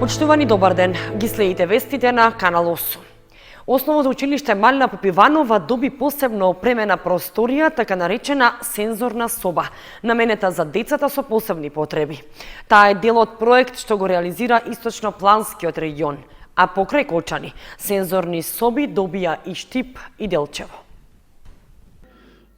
Почитувани, добар ден. Ги следите вестите на Канал 8. Основното училиште Малина Попиванова доби посебно опремена просторија, така наречена сензорна соба, наменета за децата со посебни потреби. Таа е дел од проект што го реализира Источнопланскиот регион, а покрај Кочани сензорни соби добија и Штип и Делчево.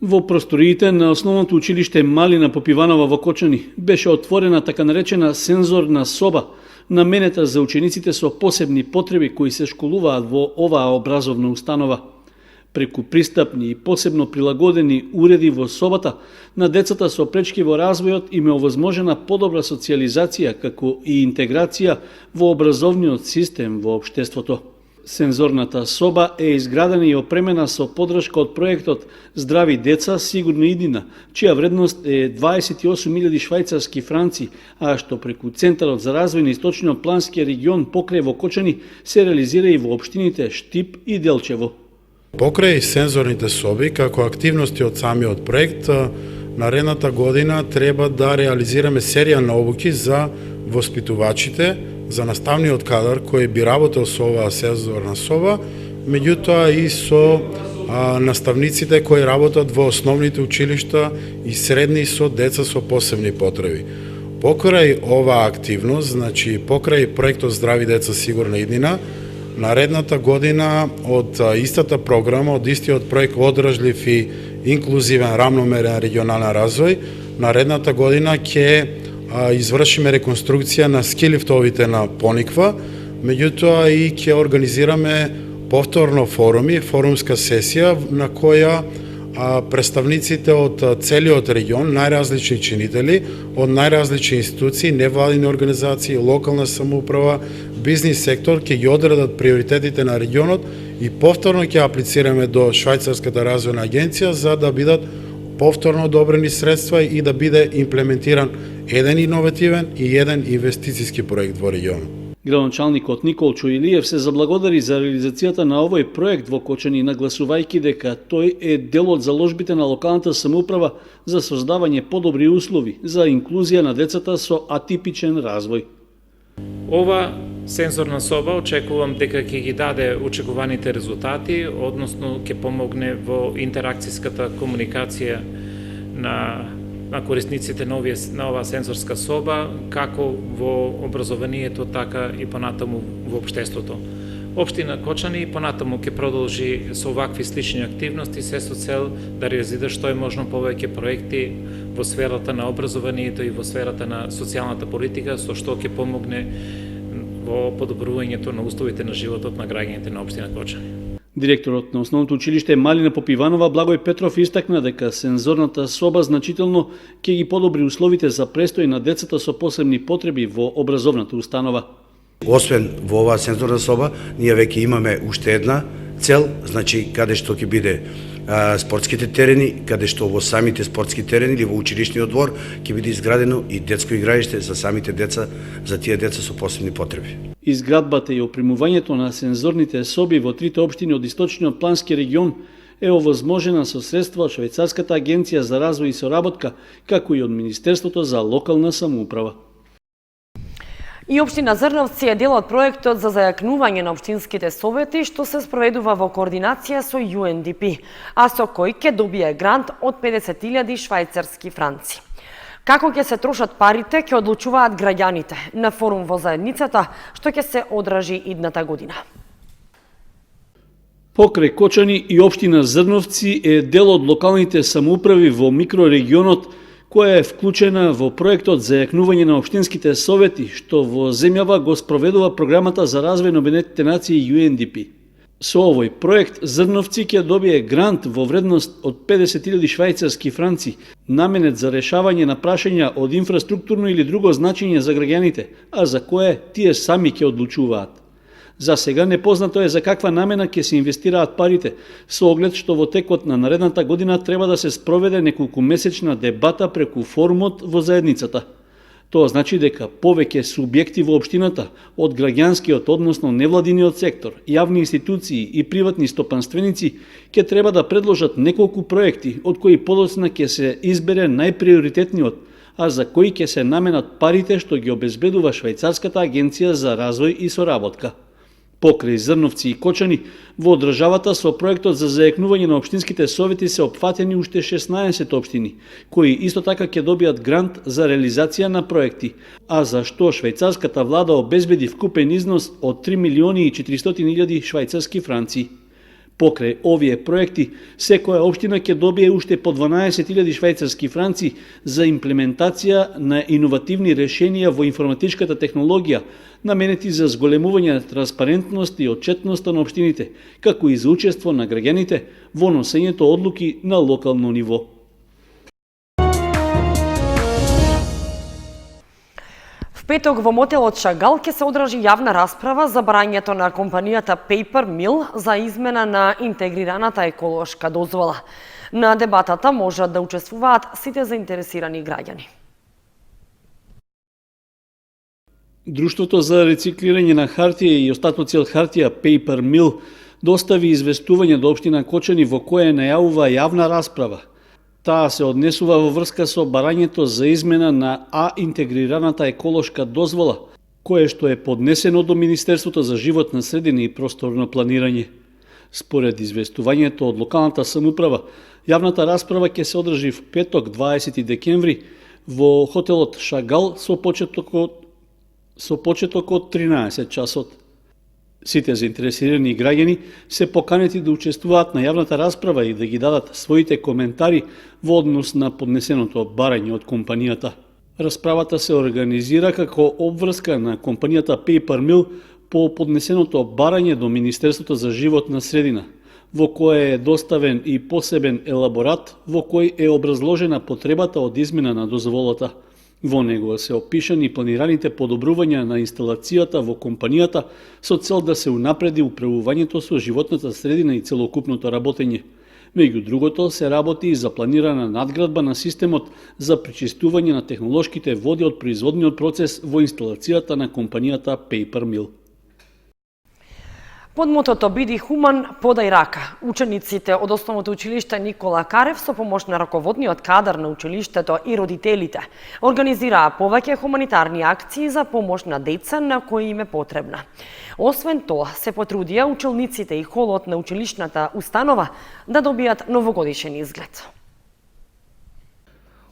Во просториите на основното училиште Малина Попиванова во Кочани беше отворена така наречена сензорна соба, наменета за учениците со посебни потреби кои се школуваат во оваа образовна установа. Преку пристапни и посебно прилагодени уреди во собата, на децата со пречки во развојот им е овозможена подобра социјализација како и интеграција во образовниот систем во општеството. Сензорната соба е изградена и опремена со подршка од проектот Здрави деца, сигурна иднина, чија вредност е 28.000 швајцарски франци, а што преку Центарот за развој на Источнопланскиот регион покрај во Кочани се реализира и во општините Штип и Делчево. Покрај сензорните соби, како активности од самиот проект, наредната година треба да реализираме серија на обуки за воспитувачите, за наставниот кадар кој би работел со оваа сензорна соба, меѓутоа и со наставниците кои работат во основните училишта и средни со деца со посебни потреби. Покрај оваа активност, значи покрај проектот Здрави деца, сигурна иднина, наредната година од истата програма, од истиот проект Одржлив и инклузивен рамномерен регионален развој, наредната година ќе извршиме реконструкција на ски-лифтовите на Пониква, меѓутоа и ќе организираме повторно форумска сесија на која представниците од целиот регион, најразлични чинители, од најразлични институции, невладини организации, локална самоуправа, бизнис сектор ќе ги одредат приоритетите на регионот и повторно ќе аплицираме до Швајцарската развојна агенција за да бидат повторно одобрени средства и да биде имплементиран еден иновативен и еден инвестициски проект во регионот. Градоначалникот Николчо Илиев се заблагодари за реализацијата на овој проект во Кочани, нагласувајќи дека тој е дел од заложбите на локалната самоуправа за создавање подобри услови за инклузија на децата со атипичен развој. Ова сензорна соба очекувам дека ќе ги даде очекуваните резултати, односно ќе помогне во интеракцијската комуникација на корисниците на оваа сензорска соба, како во образованието, така и понатаму во општеството. Општина Кочани понатаму ќе продолжи со овакви слични активности, се со цел да реализира што е можно повеќе проекти во сферата на образованието и во сферата на социјалната политика, со што ќе помогне во подобрувањето на условите на животот на граѓаните на општина Кочани. Директорот на основното училиште Малина Попиванова Благој Петров истакна дека сензорната соба значително ќе ги подобри условите за престој на децата со посебни потреби во образовната установа. Освен во оваа сензорна соба, ние веќе имаме уште една цел, значи каде што ќе биде спортските терени, каде што во самите спортски терени или во училишниот двор ќе биде изградено и детско игралиште за самите деца, за тие деца со посебни потреби. Изградбата и опремувањето на сензорните соби во трите општини од Источниот плански регион е овозможена со средства од Швајцарската агенција за развој и соработка, како и од Министерството за локална самоуправа. И општина Зрновци е дел од проектот за зајакнување на општинските совети што се спроведува во координација со UNDP, а со кој ќе добие грант од 50.000 швајцарски франци. Како ќе се трошат парите ќе одлучуваат граѓаните на форум во заедницата што ќе се одражи идната година. Покрај Кочани и општина Зрновци е дел од локалните самоуправи во микрорегионот која е вклучена во проектот за јакнување на општинските совети што во земјава го спроведува програмата за развој на Обединетите нации UNDP. Со овој проект Зрновци ќе добие грант во вредност од 50.000 швајцарски франци, наменет за решавање на прашања од инфраструктурно или друго значење за граѓаните, а за кое тие сами ќе одлучуваат. За сега непознато е за каква намена ќе се инвестираат парите, со оглед што во текот на наредната година треба да се спроведе неколкумесечна дебата преку форумот во заедницата. Тоа значи дека повеќе субјекти во општината, од граѓанскиот, односно невладиниот сектор, јавни институции и приватни стопанственици, ќе треба да предложат неколку проекти, од кои подоцна ќе се избере најприоритетниот, а за кои ќе се наменат парите што ги обезбедува Швајцарската агенција за развој и соработка. Покрај Зрновци и Кочани, во државата со проектот за заекнување на општинските совети се опфатени уште 16 општини, кои исто така ќе добијат грант за реализација на проекти, а за што швајцарската влада обезбеди вкупен износ од 3 милиони и 400.000 швајцарски франци. Покрај овие проекти, секоја општина ќе добие уште по 12.000 швајцарски франци за имплементација на иновативни решенија во информатичката технологија, наменети за зголемување на транспарентност и отчетноста на општините, како и за учество на граѓаните во носењето одлуки на локално ниво. В петок во мотелот Шагал ќе се одржи јавна расправа за барањето на компанијата Paper Mill за измена на интегрираната еколошка дозвола. На дебатата можат да учествуваат сите заинтересирани граѓани. Друштвото за рециклирање на хартија и остатоци од хартија Paper Mill достави известување до општина Кочани во кое најавува јавна расправа. Таа се однесува во врска со барањето за измена на интегрираната еколошка дозвола, кое што е поднесено до Министерството за животна средина и просторно планирање. Според известувањето од локалната самоуправа, јавната расправа ќе се одржи в петок 20 декември во хотелот Шагал со почеток од 13 часот. Сите заинтересирани граѓани се поканети да учествуваат на јавната расправа и да ги дадат своите коментари во однос на поднесеното барање од компанијата. Расправата се организира како обврска на компанијата Paper Mill по поднесеното барање до Министерството за животна средина, во кое е доставен и посебен елаборат во кој е образложена потребата од измена на дозволата. Во него се опишани планираните подобрувања на инсталацијата во компанијата со цел да се унапреди управувањето со животната средина и целокупното работење. Меѓу другото се работи и за планирана надградба на системот за пречистување на технолошките води од производниот процес во инсталацијата на компанијата Paper Mill. Под мотото "Биди хуман, подај рака", учениците од Основното училиште Никола Карев со помош на раководниот кадар на училиштето и родителите организираа повеќе хуманитарни акции за помош на деца на кои им е потребна. Освен тоа, се потрудија учениците и холот на училишната установа да добијат новогодишен изглед.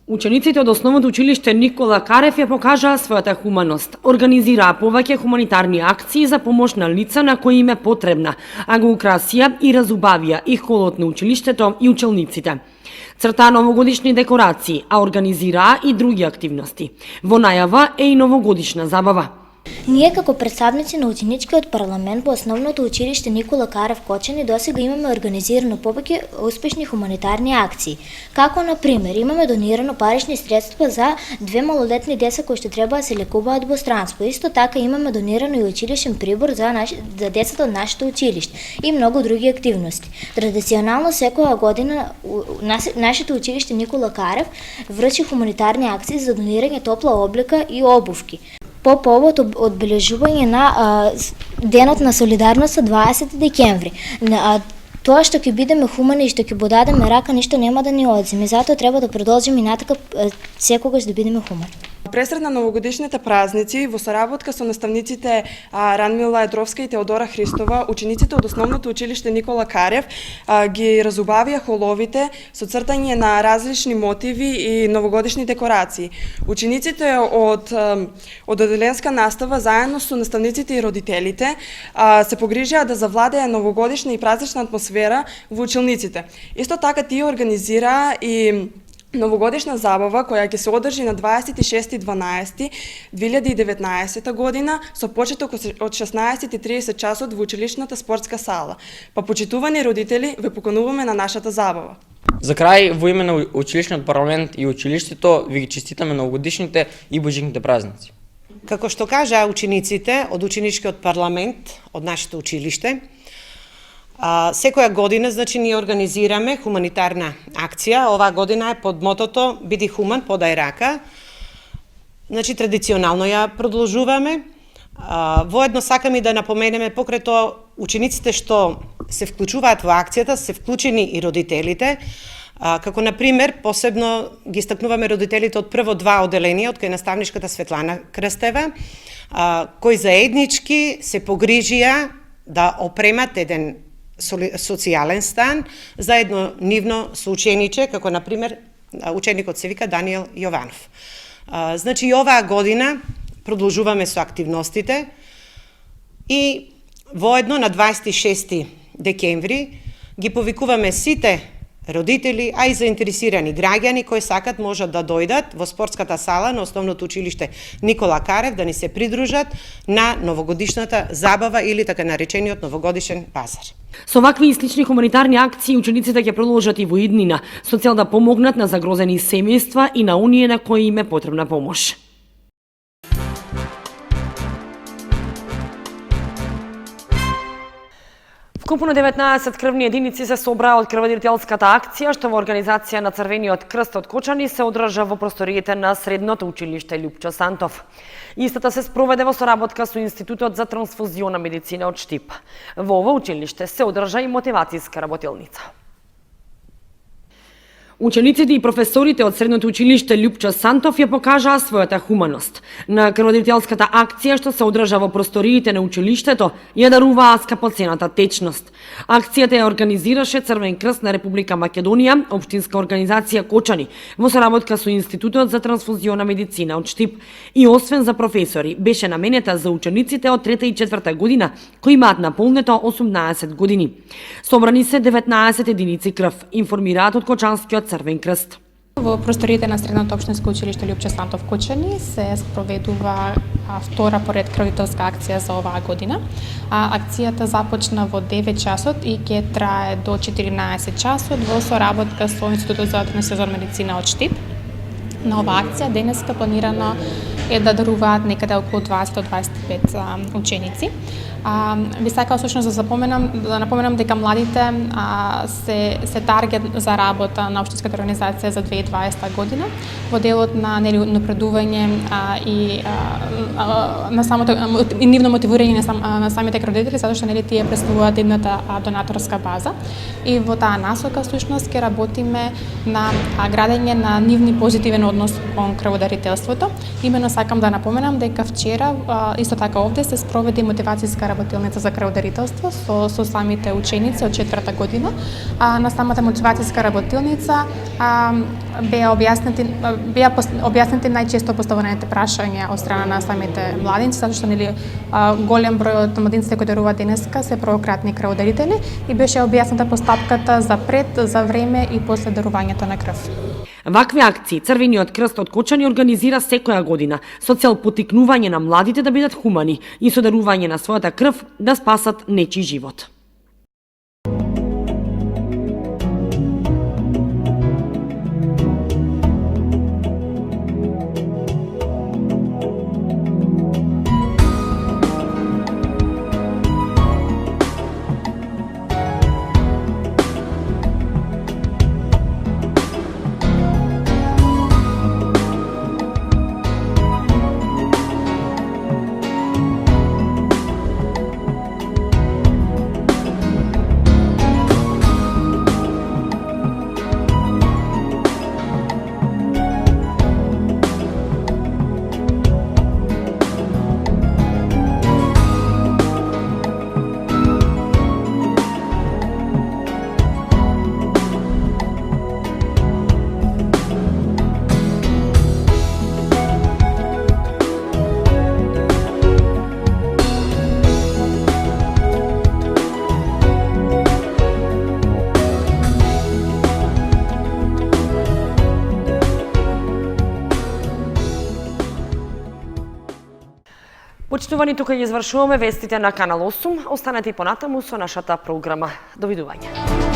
Учениците од Основното училиште Никола Карев ја покажаа својата хуманост. Организираа повеќе хуманитарни акции за помош на лица на кои им е потребна, а го украсија и разубавија и холот на училиштето и учениците. Цртаа новогодишни декорации, а организираа и други активности. Во најава е и новогодишна забава. Ние како представници на ученичкиот парламент во Основното училиште Никола Карев Кочани досега имаме организирано повеќе успешни хуманитарни акции. Како на пример, имаме донирано парични средства за 2 малолетни деца кои што треба да се лекуваат во странство. Исто така имаме донирано и училишен прибор за децата од нашето училиште и многу други активности. Традиционално секоја година нашето училиште Никола Карев врши хуманитарни акции за донирање топла облека и обувки по повод одбележување на Денот на солидарноста 20 декември. Тоа што ќе бидеме хумани и што ќе дадеме рака ништо нема да ни одземе, затоа треба да продолжиме и натака секогаш да бидеме хумани. Пресред на новогодишните празници, во соработка со наставниците Ранмила Едровска и Теодора Христова, учениците од Основното училиште Никола Карев ги разубавија холовите со цртање на различни мотиви и новогодишни декорации. Учениците од одделенска настава заедно со наставниците и родителите се погрижија да завладее новогодишна и празнична атмосфера во училниците. Исто така тие организираа и новогодишна забава која ќе се одржи на 26.12.2019 година со почеток од 16:30 часот во училишната спортска сала. Па почитувани родители, ве покануваме на нашата забава. За крај, во име на училишниот парламент и училиштето, ви ги честитаме новогодишните и божикните празници. Како што кажаа учениците од ученичкиот парламент од нашето училиште, секоја година, значи, ние организираме хуманитарна акција. Оваа година е под мотото "Биди хуман, подај рака". Значи, традиционално ја продолжуваме. Воедно сакаме и да напоменеме покрај тоа учениците што се вклучуваат во акцијата, се вклучени и родителите. Како на пример, посебно ги стакнуваме родителите од прво 2 оделенија, од кај наставничката Светлана Крстева, кои заеднички се погрижија да опремат еден социјален стан заедно нивно со учениче, како на пример ученикот се вика Даниел Јованов. Значи и оваа година продолжуваме со активностите и воедно на 26 декември ги повикуваме сите родители, а и заинтересирани граѓани кои сакат можат да дојдат во спортската сала на Основното училиште Никола Карев да ни се придружат на новогодишната забава или така наречениот новогодишен пазар. Со вакви и слични хуманитарни акции учениците ќе продолжат и во иднина со цел да помогнат на загрозени семејства и на оние на кои им е потребна помош. Вкупно 19 крвни единици се собраа од крводарителската акција, што во организација на Црвениот крст од Кочани се одржа во просториите на Средното училиште Љупчо Сантов. Истата се спроведе во соработка со Институтот за трансфузиона медицина од Штип. Во ова училиште се одржа и мотивацијска работилница. Учениците и професорите од Средното училиште Љупчо Сантов ја покажаа својата хуманост. На крводарителската акција што се одржа во просториите на училиштето ја даруваа скапоцената течност. Акцијата ја организираше Црвен крст на Република Македонија, општинска организација Кочани, во соработка со Институтот за трансфузиона медицина од Штип. И освен за професори, беше наменета за учениците од 3 и 4 година, кои имаат наполнето 18 години. Собрани се 19 единици крв, информираат од Кочанскиот Црвен крст. Во просториите на Средното општинско училиште Љупчо Сантов Кочани се спроведува втора поред крводарителска акција за оваа година. Акцијата започна во 9 часот и ќе трае до 14 часот во соработка со Институтот за трансфузиона медицина од Штип. На оваа акција денеска планирано е да даруваат некаде околу 20-25 ученици. Би сакала всушност да напоменам дека младите се таргет за работа на општинската организација за 2020 година во делот на напредување и на самото и нивно мотивирање на самите родители, затоа што тие представуваат едната донаторска база и во таа насока всушност ќе работиме на градење на нивни позитивен однос кон крводарителството. Имено сакам да напоменам дека вчера исто така овде се спроведе мотивацијска работилница за крводарителство со самите ученици од 4-та година. На самата мотивацијска работилница беа објаснети најчесто поставуваните прашања од страна на самите младинци, затоа што голем број од младинците кои даруваат денеска се првократни крводарители и беше објасната постапката за пред, за време и после дарувањето на крв. Вакви акции Црвениот крст од Кочани организира секоја година со цел поттикнување на младите да бидат хумани и со дарување на својата крв да спасат нечи живот. Почитувани, тука ги извршуваме вестите на Канал 8. Останете и понатаму со нашата програма. Довидување.